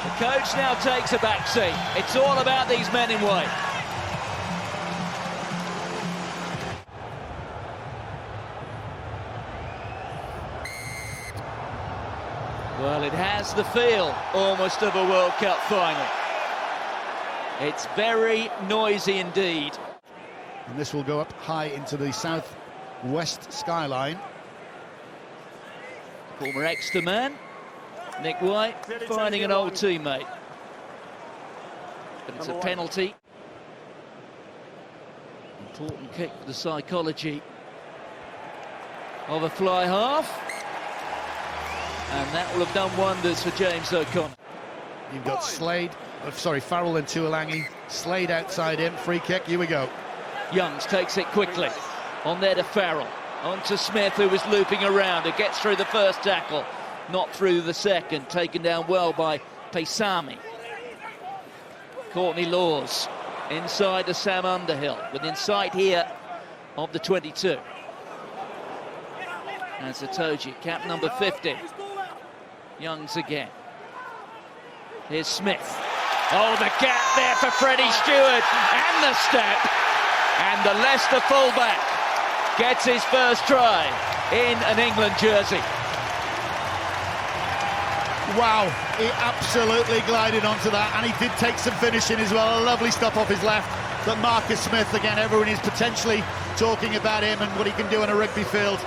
The coach now takes a back seat. It's all about these men in white. Well, it has the feel almost of a World Cup final. It's very noisy indeed. And this will go up high into the south-west skyline. Former Exeter man, Nick White, finding an old teammate. But it's a penalty. Important kick for the psychology of a fly half. And that will have done wonders for James O'Connor. You've got Farrell and Tuolangi. Slade outside him, free kick, here we go. Youngs takes it quickly. On there to Farrell. On to Smith, who was looping around. Who gets through the first tackle. Not through the second. Taken down well by Paisami. Courtney Laws inside to Sam Underhill. Within sight here of the 22. And Satoji, cap number 50. Youngs again. Here's Smith. Oh, the gap there for Freddie Steward. And the step. And the Leicester fullback gets his first try in an England jersey. Wow, he absolutely glided onto that, and he did take some finishing as well. A lovely stop off his left. But Marcus Smith, again, everyone is potentially talking about him and what he can do on a rugby field.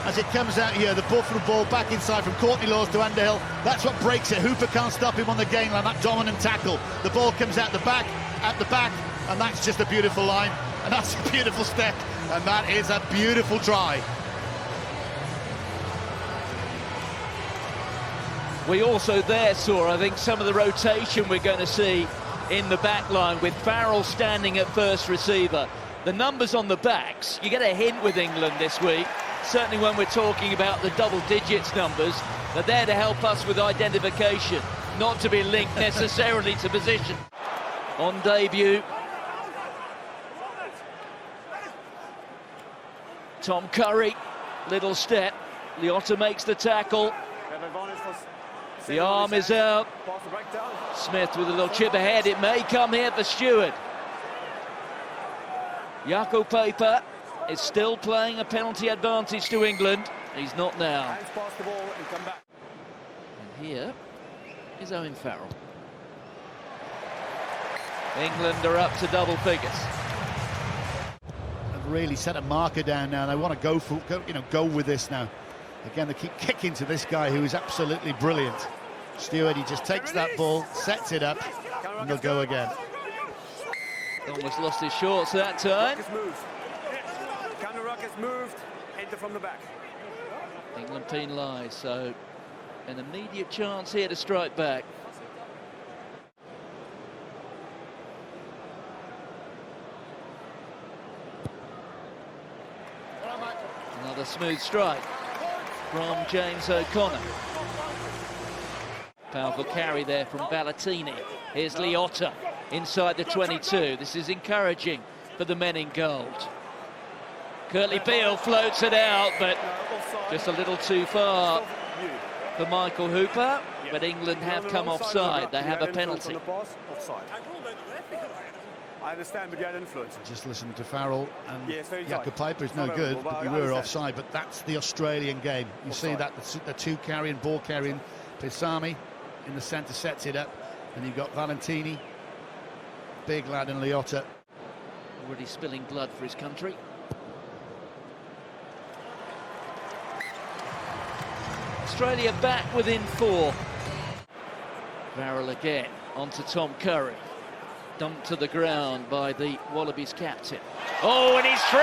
As it comes out here, the ball back inside from Courtney Laws to Underhill. That's what breaks it. Hooper can't stop him on the gain line, that dominant tackle. The ball comes out the back, and that's just a beautiful line. And that's a beautiful step, and that is a beautiful try. We also there saw, I think, some of the rotation we're going to see in the back line with Farrell standing at first receiver. The numbers on the backs, you get a hint with England this week, certainly when we're talking about the double digits numbers. They're there to help us with identification, not to be linked necessarily to position. On debut, Tom Curry, little step. Liotta makes the tackle. The arm is out. Smith with a little chip ahead. It may come here for Steward. Jaco Paper is still playing a penalty advantage to England. He's not now. And here is Owen Farrell. England are up to double figures. They've really set a marker down now. They want to go with this now. Again, they keep kicking to this guy who is absolutely brilliant. Steward, he just takes that ball, sets it up, and they'll go again. Almost lost his shorts that time. Moved, enter from the back. England penalised, so an immediate chance here to strike back. Another smooth strike from James O'Connor. Powerful carry there from Ballatini. Here's Liotta inside the 22. This is encouraging for the men in gold. Curtly Beale floats it out, but just a little too far for Michael Hooper. But England have come offside. They have a penalty. I understand, but you had influence. Just listen to Farrell and Jaco Piper is no good, but we were offside. But that's the Australian game. You see that the two carrying, ball carrying. Paisami in the centre sets it up, and you've got Valentini, big lad, and Liotta. Already spilling blood for his country. Australia back within 4. Farrell again onto Tom Curry. Dumped to the ground by the Wallabies captain. Oh, and he's through!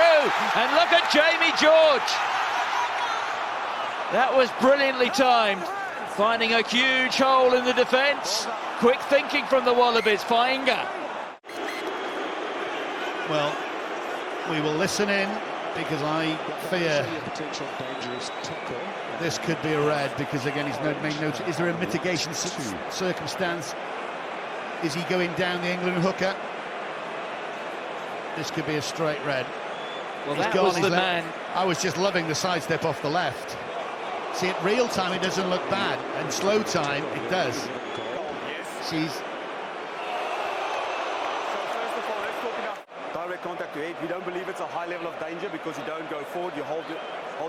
And look at Jamie George! That was brilliantly timed. Finding a huge hole in the defence. Quick thinking from the Wallabies. Fainga. Well, we will listen in because I fear this could be a red because, again, he's made note. Is there a mitigation circumstance? Is he going down the England hooker? This could be a straight red. Well, that was the man. I was just loving the sidestep off the left. See, at real time, it doesn't look bad. And slow time, it does. She's... So first of all, let's talk about direct contact to head. We don't believe it's a high level of danger because you don't go forward, you hold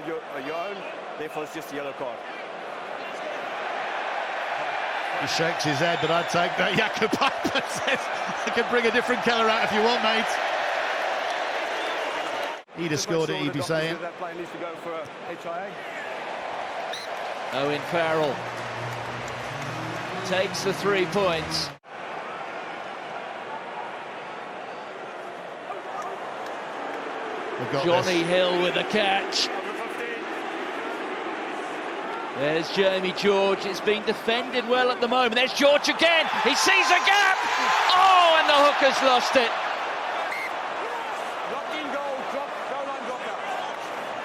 your own, therefore it's just a yellow card. He shakes his head, but I'd take that. Jakob Piper says, I can bring a different colour out if you want, mate. He'd have scored it, he'd be saying. That player needs to go for a HIA. Owen Farrell takes the 3 points. Johnny Hill with a catch. There's Jamie George. It's being defended well at the moment. There's George again. He sees a gap. Oh, and the hooker's lost it.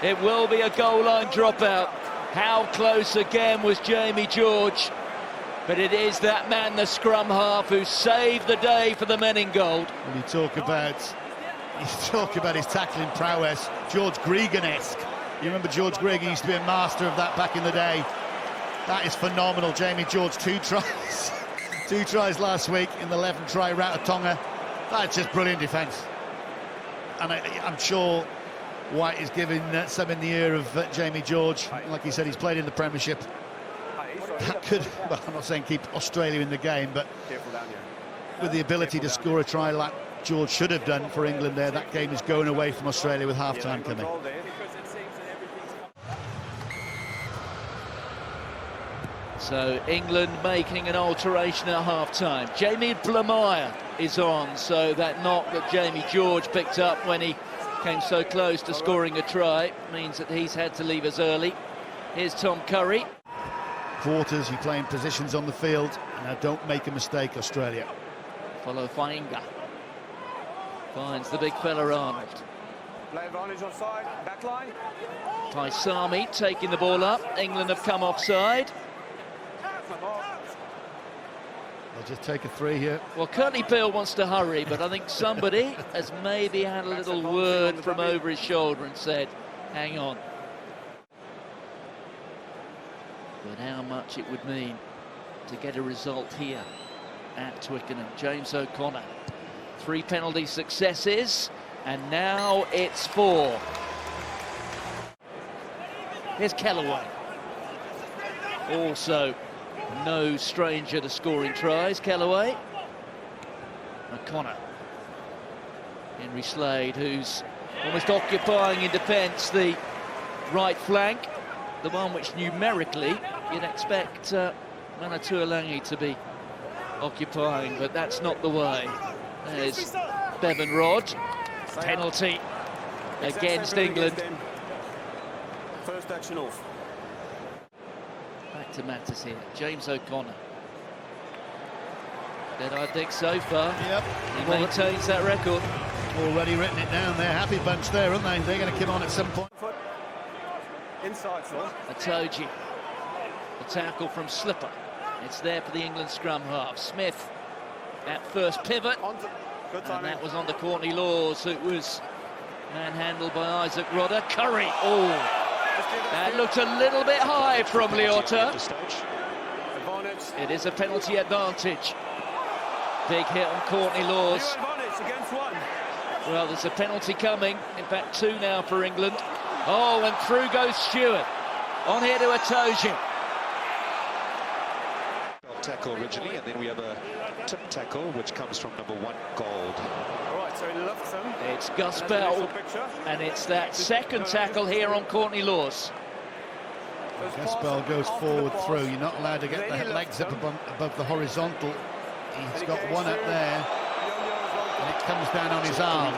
It will be a goal line dropout. How close again was Jamie George? But it is that man, the scrum half, who saved the day for the men in gold. When you talk about his tackling prowess, George Gregan-esque. You remember George Gregan used to be a master of that back in the day. That is phenomenal. Jamie George, 2 tries. 2 tries last week in the 11-try Rarotonga. That's just brilliant defence. And I'm sure White is giving some in the ear of Jamie George. Like he said, he's played in the Premiership. That could, well, I'm not saying keep Australia in the game, but with the ability to score a try like George should have done for England there, that game is going away from Australia with half-time coming. So England making an alteration at half-time. Jamie Blamire is on, so that knock that Jamie George picked up when he came so close to scoring a try means that he's had to leave us early. Here's Tom Curry. Quarters, you play in positions on the field. Now don't make a mistake, Australia. Follow Fainga. Finds the big fella Arnold. Play advantage offside, back line. Taisami taking the ball up. England have come offside. They'll just take a 3 here. Well, Curly Beale wants to hurry, but I think somebody has maybe had a little word from over his shoulder and said, hang on. But how much it would mean to get a result here at Twickenham. James O'Connor, 3 penalty successes, and now it's 4. Here's Kellaway. Also no stranger to scoring tries, Kellaway. O'Connor. Henry Slade, who's almost occupying in defence the right flank, the one which numerically you'd expect Manatualangi to be occupying, but that's not the way. There's Bevan Rod. Penalty against England. First action off. Back to matters here. James O'Connor. Then I think so far. Yep. He maintains that record. Already written it down there. Happy bunch there, aren't they? They're going to come on at some point. Inside, Phil. Atoji. The tackle from Slipper. It's there for the England scrum half. Smith at first pivot. And that was on the Courtney Laws, who was manhandled by Isaac Rodder. Curry. Oh, that looked a little bit high from Leota. It is a penalty advantage. Big hit on Courtney Laws. Well, there's a penalty coming. In fact, 2 now for England. Oh, and through goes Stewart. On here to Atoji. Tackle originally, and then we have a tip tackle, which comes from number 1, Gold. All right, so he lifts him. It's Gus Bell, and it's that second tackle here on Courtney Laws. Gus Bell goes forward through. You're not allowed to get the legs up above the horizontal. He's got one up there, and it comes down on his arm.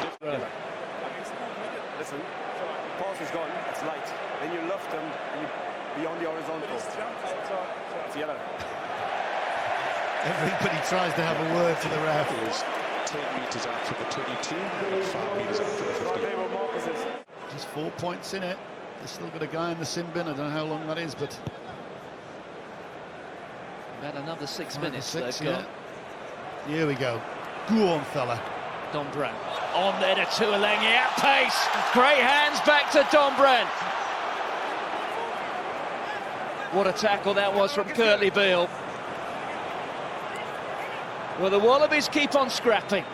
Listen, pass is gone, it's light. Then you lift him, and you beyond the horizontal. It's yellow. Everybody tries to have a word to the ref. He was 10 metres out from the 22, and 5 metres out from the 15. Just 4 points in it. There's still got a guy in the sin bin. I don't know how long that is, but About another 6 minutes 6, they've got. Yeah. Here we go. Go on, fella. Dombrandt on there to Tuolangi at pace. Great hands back to Dombrandt. What a tackle that was from Curtly Beale. Well, the Wallabies keep on scrapping.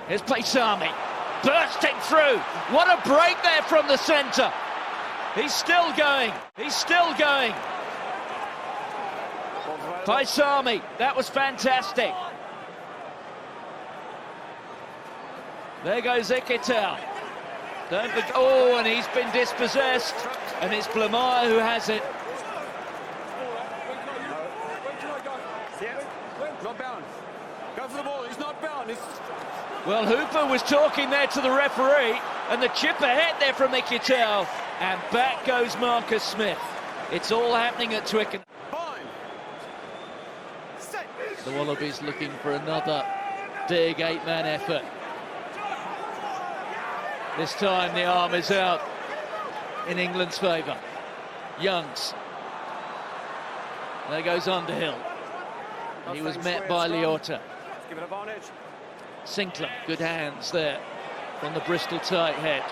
Here's Paisami, bursting through. What a break there from the centre. He's still going. He's still going. Paisami, that was fantastic. There goes Ikitau. Don't forget. Oh, and he's been dispossessed. And it's Blamire who has it. Not bound. Go for the ball. He's not bound. Well, Hooper was talking there to the referee, and the chip ahead there from Ikitau, and back goes Marcus Smith. It's all happening at Twickenham. The Wallabies looking for another big 8-man effort. This time the arm is out in England's favour. Youngs. There goes Underhill. He was met by Leota. Sinclair, good hands there from the Bristol tight head.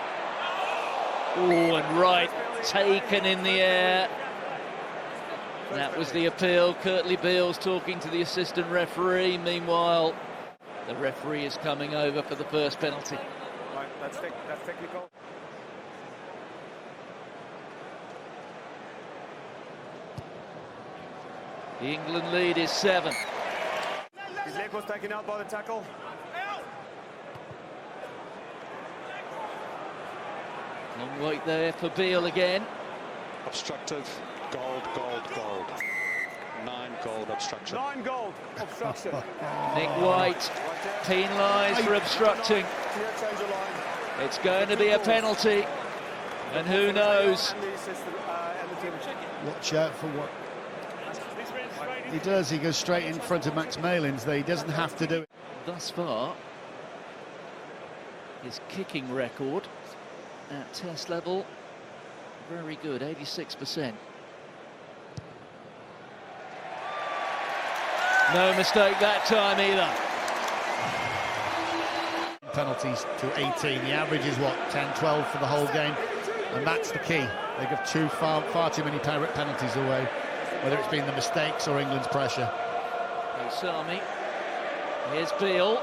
Oh, and right, taken in the air. That was the appeal. Curtly Beals talking to the assistant referee. Meanwhile, the referee is coming over for the first penalty. Right, that's technical. The England lead is 7. His leg was taken out by the tackle. Long wait there for Beale again. Obstructive, gold, gold, gold. 9 gold obstruction. 9 gold obstruction. Nick White penalised for obstructing. It's going to be a penalty, and who knows? Watch out for what he does. He goes straight in front of Max Malins there. He doesn't have to do it. Thus far, his kicking record at test level, very good, 86%. No mistake that time either. Penalties to 18. The average is what, 10, 12 for the whole game, and that's the key. They give far too many penalties away, whether it's been the mistakes or England's pressure. Osami. Here's Beale.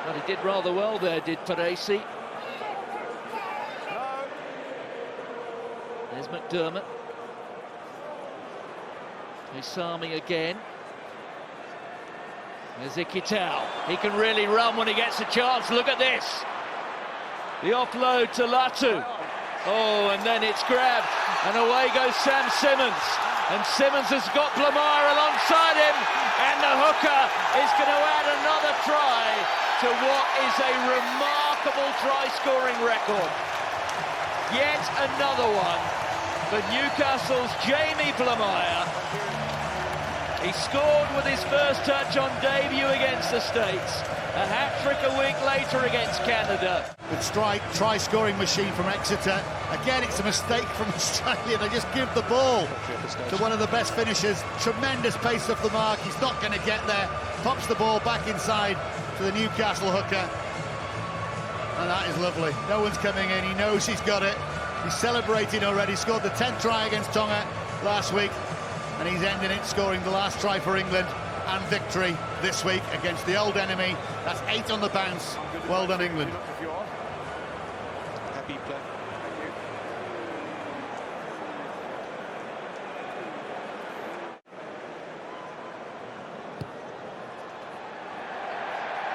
Well, he did rather well there, did Paresi. There's McDermott. Osami again. There's Ikitau. He can really run when he gets a chance. Look at this. The offload to Latu. Oh, and then it's grabbed. And away goes Sam Simmons. And Simmons has got Blamire alongside him. And the hooker is going to add another try to what is a remarkable try-scoring record. Yet another one for Newcastle's Jamie Blamire. He scored with his first touch on debut against the States. A hat-trick a week later against Canada. Good strike, try-scoring machine from Exeter. Again, it's a mistake from Australia. They just give the ball to one of the best finishers. Tremendous pace off the mark. He's not going to get there. Pops the ball back inside to the Newcastle hooker. And that is lovely. No one's coming in. He knows he's got it. He's celebrating already. Scored the 10th try against Tonga last week. And he's ending it, scoring the last try for England and victory this week against the old enemy. That's 8 on the bounce. Well done, England. Happy play.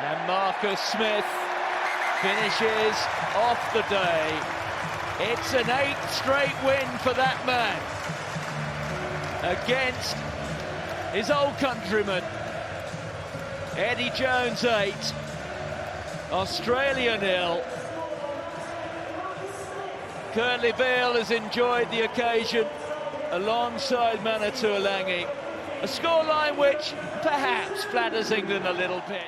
And Marcus Smith finishes off the day. It's an 8th straight win for that man against his old countryman. Eddie Jones 8, Australia 0. Curtly Beale has enjoyed the occasion alongside Manatualangi. A scoreline which perhaps flatters England a little bit.